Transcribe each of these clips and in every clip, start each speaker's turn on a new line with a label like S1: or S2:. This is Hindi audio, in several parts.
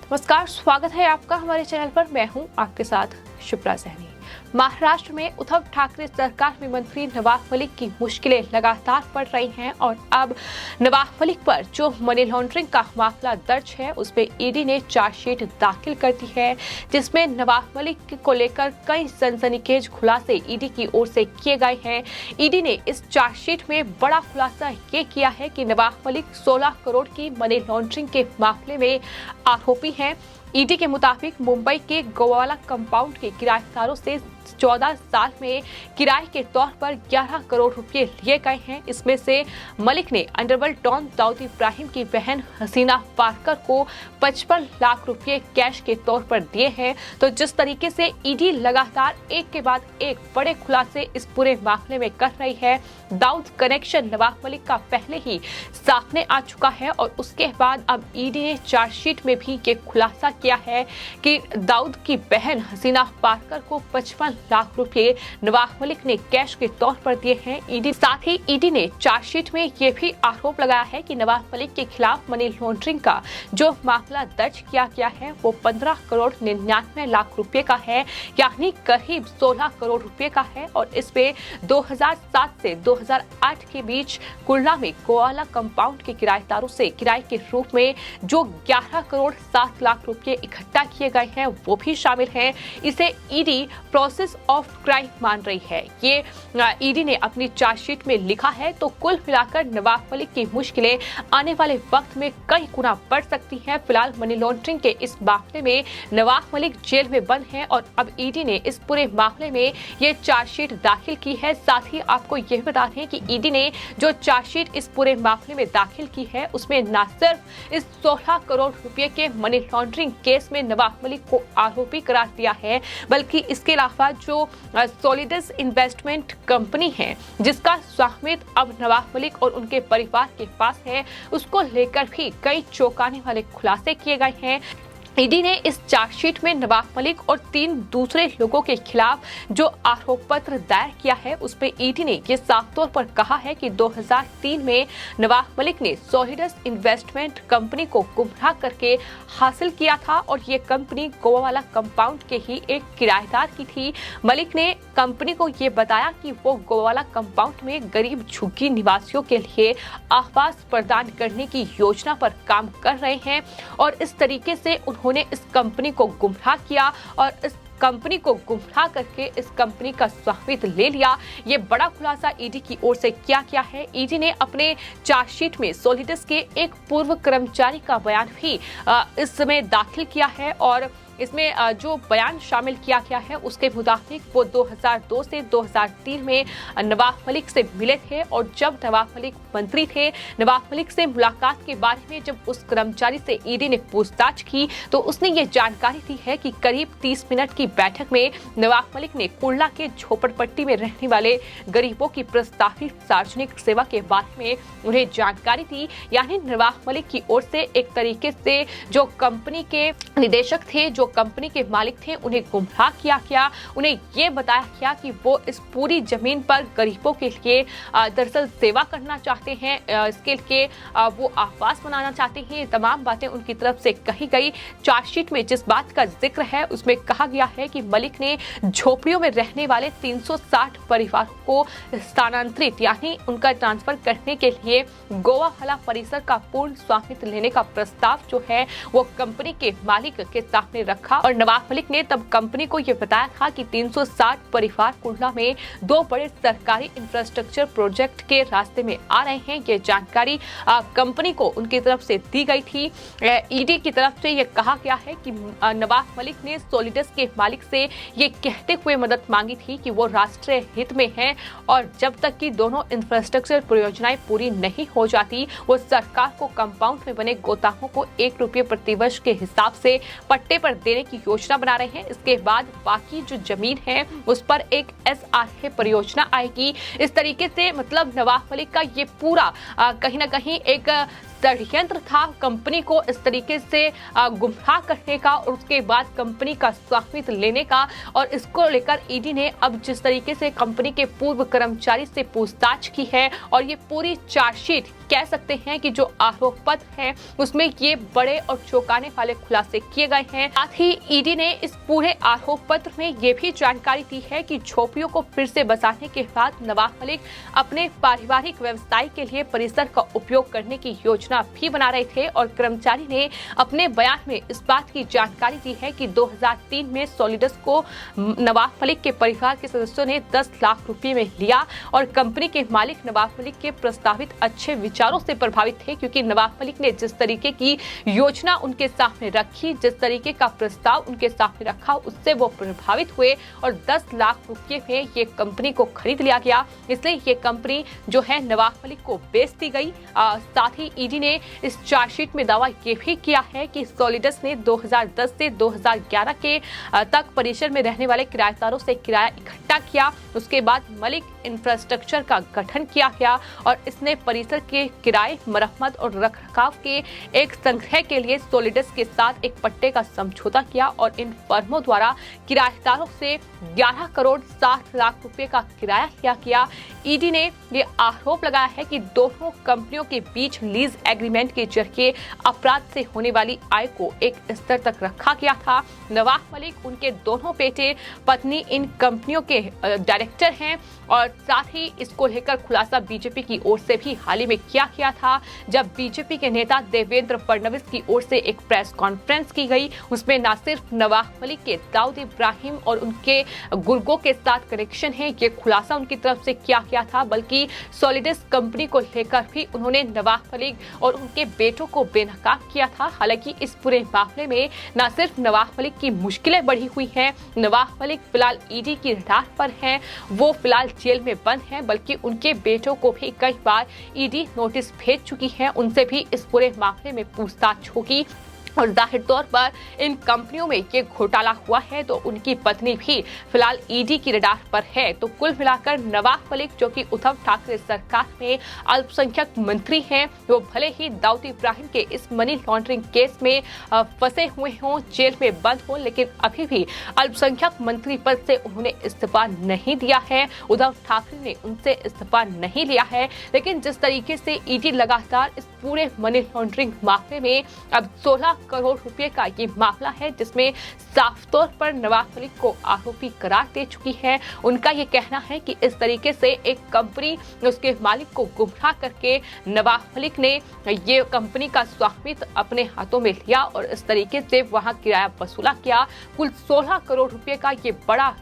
S1: नमस्कार, स्वागत है आपका हमारे चैनल पर। मैं हूं आपके साथ शिप्रा सहनी। महाराष्ट्र में उद्धव ठाकरे सरकार में मंत्री नवाब मलिक की मुश्किलें लगातार बढ़ रही हैं और अब नवाब मलिक पर जो मनी लॉन्ड्रिंग का मामला दर्ज है उसमें ईडी ने चार्जशीट दाखिल कर दी है, जिसमें नवाब मलिक को लेकर कई सनसनीखेज खुलासे ईडी की ओर से किए गए हैं। ईडी ने इस चार्जशीट में बड़ा खुलासा ये किया है कि नवाब मलिक 16 करोड़ की मनी लॉन्ड्रिंग के मामले में आरोपी हैं। ईडी के मुताबिक मुंबई के गोवाला कंपाउंड के किराएदारों से 14 साल में किराए के तौर पर 11 करोड़ रुपए लिए गए हैं। इसमें से मलिक ने अंडरवर्ल्ड डॉन दाऊद इब्राहिम की बहन हसीना पारकर को 55 लाख रुपए कैश के तौर पर दिए हैं। तो जिस तरीके से ईडी लगातार एक के बाद एक बड़े खुलासे इस पूरे मामले में कर रही है, दाऊद कनेक्शन नवाब मलिक का पहले ही सामने आ चुका है और उसके बाद अब ईडी ने चार्जशीट में भी ये खुलासा किया है कि दाऊद की बहन हसीना पारकर को 55 लाख रुपए नवाब मलिक ने कैश के तौर पर दिए हैं। ईडी साथ ही ईडी ने चार्जशीट में यह भी आरोप लगाया है कि नवाब मलिक के खिलाफ मनी लॉन्ड्रिंग का जो मामला दर्ज किया गया है वो 15 करोड़ 99 लाख रुपए का है, यानी करीब 16 करोड़ रुपए का है। और इसमें 2007 से 2008 के बीच कुर्ला में गोवाला कंपाउंड के किराएदारों से किराए के रूप में जो 11 करोड़ 7 लाख रुपए इकट्ठा किए गए हैं वो भी शामिल हैं। इसे ईडी प्रोसेस ऑफ क्राइम मान रही है, ये ईडी ने अपनी चार्जशीट में लिखा है। तो कुल मिलाकर नवाब मलिक की मुश्किलें आने वाले वक्त में कई गुना बढ़ सकती हैं। फिलहाल मनी लॉन्ड्रिंग के इस मामले में नवाब मलिक जेल में बंद हैं और अब ईडी ने इस पूरे मामले में ये चार्जशीट दाखिल की है। साथ ही आपको यह बता दें कि ईडी ने जो चार्जशीट इस पूरे मामले में दाखिल की है उसमें न सिर्फ इस 16 करोड़ रुपए के मनी लॉन्ड्रिंग केस में नवाब मलिक को आरोपी करार दिया है, बल्कि इसके अलावा जो सॉलिडस इन्वेस्टमेंट कंपनी है जिसका स्वामित्व अब नवाब मलिक और उनके परिवार के पास है, उसको लेकर भी कई चौंकाने वाले खुलासे किए गए हैं। ईडी ने इस चार्जशीट में नवाब मलिक और 3 दूसरे लोगों के खिलाफ जो आरोप पत्र दायर किया है उसमें ईडी ने ये साफ तौर पर कहा है कि 2003 में नवाब मलिक ने सॉलिडस इन्वेस्टमेंट कंपनी को गुमराह करके हासिल किया था और ये कंपनी गोवावाला कंपाउंड के ही एक किराएदार की थी। मलिक ने कंपनी को ये बताया कि वो गोवावाला कंपाउंड में गरीब झुग्गी निवासियों के लिए आवास प्रदान करने की योजना पर काम कर रहे हैं और इस तरीके से उन्होंने इस कंपनी को गुमराह किया और इस कंपनी को गुमराह करके इस कंपनी का स्वामित्व ले लिया। ये बड़ा खुलासा ईडी की ओर से किया गया है। ईडी ने अपने चार्जशीट में सॉलिडस के एक पूर्व कर्मचारी का बयान भी इस समय दाखिल किया है और इसमें जो बयान शामिल किया गया है उसके मुताबिक वो 2002 से 2003 में नवाब मलिक से मिले थे और जब नवाब मलिक मंत्री थे, नवाब मलिक से मुलाकात के बारे में जब उस कर्मचारी से ईडी ने पूछताछ की तो उसने ये जानकारी दी है कि करीब 30 मिनट की बैठक में नवाब मलिक ने कुर्ला के झोपड़पट्टी में रहने वाले गरीबों की प्रस्तावित सार्वजनिक सेवा के बारे में उन्हें जानकारी दी। यानी नवाब मलिक की ओर से एक तरीके से जो कंपनी के निदेशक थे, जो कंपनी के मालिक थे, उन्हें गुमराह किया गया। उन्हें ये बताया गया कि वो इस पूरी जमीन पर गरीबों के लिए दरअसल सेवा करना चाहते हैं, इसके लिए वो आवास बनाना चाहते हैं। ये तमाम बातें उनकी तरफ से कही गई। चार्जशीट में जिस बात का जिक्र है उसमें कहा गया है कि मलिक ने झोपड़ियों में रहने वाले 360 परिवारों को स्थानांतरित यानी उनका ट्रांसफर करने के लिए गोवावाला परिसर का पूर्ण स्वामित्व लेने का प्रस्ताव जो है वो कंपनी के मालिक के सामने रखा और नवाब मलिक ने तब कंपनी को यह बताया था कि 360 परिवार कुर्ला में 2 बड़े सरकारी इंफ्रास्ट्रक्चर प्रोजेक्ट के रास्ते में आ रहे हैं। ये जानकारी कंपनी को उनकी तरफ से दी गई थी। ईडी की तरफ से यह कहा गया है कि नवाब मलिक ने सॉलिडस के मालिक से ये कहते हुए मदद मांगी थी कि वो राष्ट्रीय हित में हैं और जब तक कि दोनों इंफ्रास्ट्रक्चर परियोजनाएं पूरी नहीं हो जाती वो सरकार को कंपाउंड में बने गोदामों को 1 रुपये प्रति वर्ष के हिसाब से पट्टे पर देने की योजना बना रहे हैं। इसके बाद बाकी जो जमीन है उस पर एक SRA परियोजना आएगी। इस तरीके से मतलब नवाब मलिक का ये पूरा कहीं ना कहीं एक षड्यंत्र था कंपनी को इस तरीके से गुमराह करने का और उसके बाद कंपनी का स्वामित्व लेने का। और इसको लेकर ईडी ने अब जिस तरीके से कंपनी के पूर्व कर्मचारी से पूछताछ की है और ये पूरी चार्जशीट कह सकते हैं कि जो आरोप पत्र है उसमें ये बड़े और चौंकाने वाले खुलासे किए गए हैं। साथ ही ईडी ने इस पूरे आरोप पत्र में ये भी जानकारी दी है कि झोपड़ियों को फिर से बसाने के बाद नवाब मलिक अपने पारिवारिक व्यवसाय के लिए परिसर का उपयोग करने की योजना भी बना रहे थे और कर्मचारी ने अपने बयान में इस बात की जानकारी दी है कि 2003 में सॉलिडस को नवाब मलिक के परिवार के सदस्यों ने 10 लाख रुपए में लिया और कंपनी के मालिक नवाब मलिक के प्रस्तावित अच्छे विचारों से प्रभावित थे, क्योंकि नवाब मलिक ने जिस तरीके की योजना उनके सामने रखी, जिस तरीके का प्रस्ताव उनके सामने रखा, उससे वो प्रभावित हुए और 10 लाख रुपए में ये कंपनी को खरीद लिया गया। इसलिए ये कंपनी जो है नवाब मलिक को बेच दी गई। साथ ही ईडी ने इस चार्जशीट में दावा ये भी किया है कि सॉलिडस ने 2010 से 2011 के तक परिसर में रहने वाले किराएदारों से किराया इकट्ठा किया। उसके बाद मलिक इंफ्रास्ट्रक्चर का गठन किया गया और इसने परिसर के किराए, मरम्मत और रखरखाव के एक संग्रह के लिए सॉलिडस के साथ एक पट्टे का समझौता किया और इन फर्मों द्वारा किराएदारों से 11 करोड़ 60 लाख रुपए का किराया लिया गया। ईडी ने ये आरोप लगाया है कि दोनों कंपनियों के बीच लीज एग्रीमेंट के जरिए अपराध से होने वाली आय को एक स्तर तक रखा गया था। नवाब मलिक, उनके दोनों बेटे, पत्नी इन कंपनियों के डायरेक्टर हैं और साथ ही इसको लेकर खुलासा बीजेपी की ओर से भी हाल ही में किया गया था, जब बीजेपी के नेता देवेंद्र फडणवीस की ओर से एक प्रेस कॉन्फ्रेंस की गई। उसमें न सिर्फ नवाब मलिक के दाऊद इब्राहिम और उनके गुर्गों के साथ कनेक्शन है, ये खुलासा उनकी तरफ से किया गया था, बल्कि सॉलिडस कंपनी को लेकर भी उन्होंने नवाब मलिक और उनके बेटों को बेनकाब किया था। हालांकि इस पूरे मामले में न सिर्फ नवाब मलिक की मुश्किलें बढ़ी हुई हैं, नवाब मलिक फिलहाल ईडी की रडार पर हैं, वो फिलहाल जेल में बंद हैं, बल्कि उनके बेटों को भी कई बार ईडी नोटिस भेज चुकी है। उनसे भी इस पूरे मामले में पूछताछ होगी और जाहिर तौर पर इन कंपनियों में ये घोटाला हुआ है तो उनकी पत्नी भी फिलहाल ईडी की रडार पर है। तो कुल मिलाकर नवाब मलिक, जो कि उद्धव ठाकरे सरकार में अल्पसंख्यक मंत्री हैं, वो भले ही दाऊद इब्राहिम के इस मनी लॉन्ड्रिंग केस में फंसे हुए हों, जेल में बंद हों, लेकिन अभी भी अल्पसंख्यक मंत्री पद से उन्होंने इस्तीफा नहीं दिया है। उद्धव ठाकरे ने उनसे इस्तीफा नहीं लिया है, लेकिन जिस तरीके से ईडी लगातार इस पूरे मनी लॉन्ड्रिंग मामले में अब 16 करोड़ रुपए का ये मामला है, जिसमें साफ तौर पर नवाब मलिक को आरोपी करार दे चुकी है। उनका ये कहना है कि इस तरीके से एक कंपनी, उसके मालिक को गुमराह करके नवाब मलिक ने ये कंपनी का स्वामित्व अपने हाथों में लिया और इस तरीके से वहां किराया वसूला किया। कुल 16 करोड़ रुपए का ये बड़ा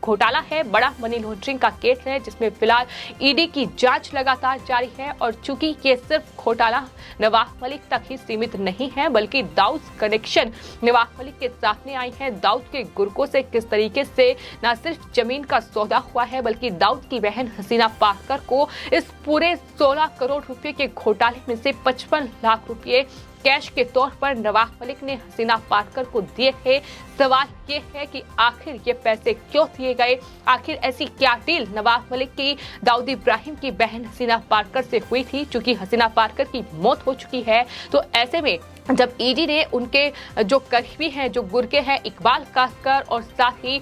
S1: घोटाला है, बड़ा मनी लॉन्ड्रिंग का केस है, जिसमें फिलहाल ईडी की जांच लगातार जारी है। और चूंकि ये सिर्फ घोटाला नवाब मलिक तक ही सीमित नहीं है, बल्कि दाऊद कनेक्शन नवाब मलिक के सामने आई है। दाऊद के गुर्गों से किस तरीके से न सिर्फ जमीन का सौदा हुआ है, बल्कि दाऊद की बहन हसीना पारकर को इस पूरे 16 करोड़ रुपए के घोटाले में से 55 लाख रुपए कैश के तौर पर नवाब मलिक ने हसीना पारकर को दिए थे। सवाल ये है कि आखिर ये पैसे क्यों दिए गए, आखिर ऐसी क्या डील नवाब मलिक की दाऊद इब्राहिम की बहन हसीना पारकर से हुई थी। चूंकि हसीना पारकर की मौत हो चुकी है, तो ऐसे में जब ईडी ने उनके जो करीबी हैं, जो गुर्गे हैं, इकबाल कासकर और साथ ही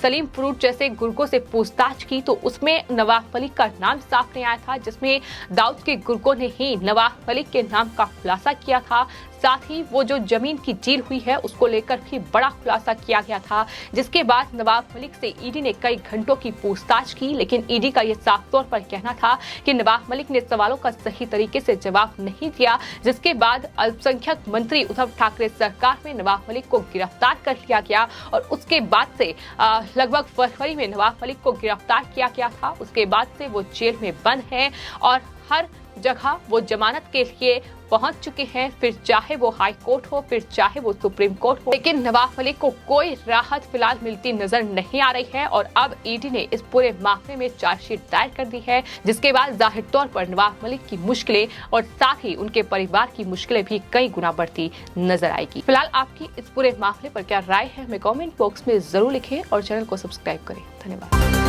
S1: सलीम फ्रूट जैसे गुर्गों से पूछताछ की, तो उसमें नवाब मलिक का नाम सामने आया था, जिसमें दाऊद के गुर्गों ने ही नवाब मलिक के नाम का खुलासा किया था। साथ ही वो जो जमीन की डील हुई है उसको लेकर भी बड़ा खुलासा किया गया था, जिसके बाद नवाब मलिक से ईडी ने कई घंटों की पूछताछ की, लेकिन ईडी का ये साफ तौर पर कहना था कि नवाब मलिक ने सवालों का सही तरीके से जवाब नहीं दिया, जिसके बाद अल्पसंख्यक मंत्री उद्धव ठाकरे सरकार में नवाब मलिक को गिरफ्तार कर लिया गया और उसके बाद से लगभग फरवरी में नवाब मलिक को गिरफ्तार किया गया था। उसके बाद से वो जेल में बंद है और हर जगह वो जमानत के लिए पहुंच चुके हैं, फिर चाहे वो हाई कोर्ट हो, फिर चाहे वो सुप्रीम कोर्ट हो, लेकिन नवाब मलिक को कोई राहत फिलहाल मिलती नजर नहीं आ रही है। और अब ईडी ने इस पूरे मामले में चार्जशीट दायर कर दी है, जिसके बाद जाहिर तौर पर नवाब मलिक की मुश्किलें और साथ ही उनके परिवार की मुश्किलें भी कई गुना बढ़ती नजर आएगी। फिलहाल आपकी इस पूरे मामले पर क्या राय है, हमें कमेंट बॉक्स में जरूर लिखें और चैनल को सब्सक्राइब करें। धन्यवाद।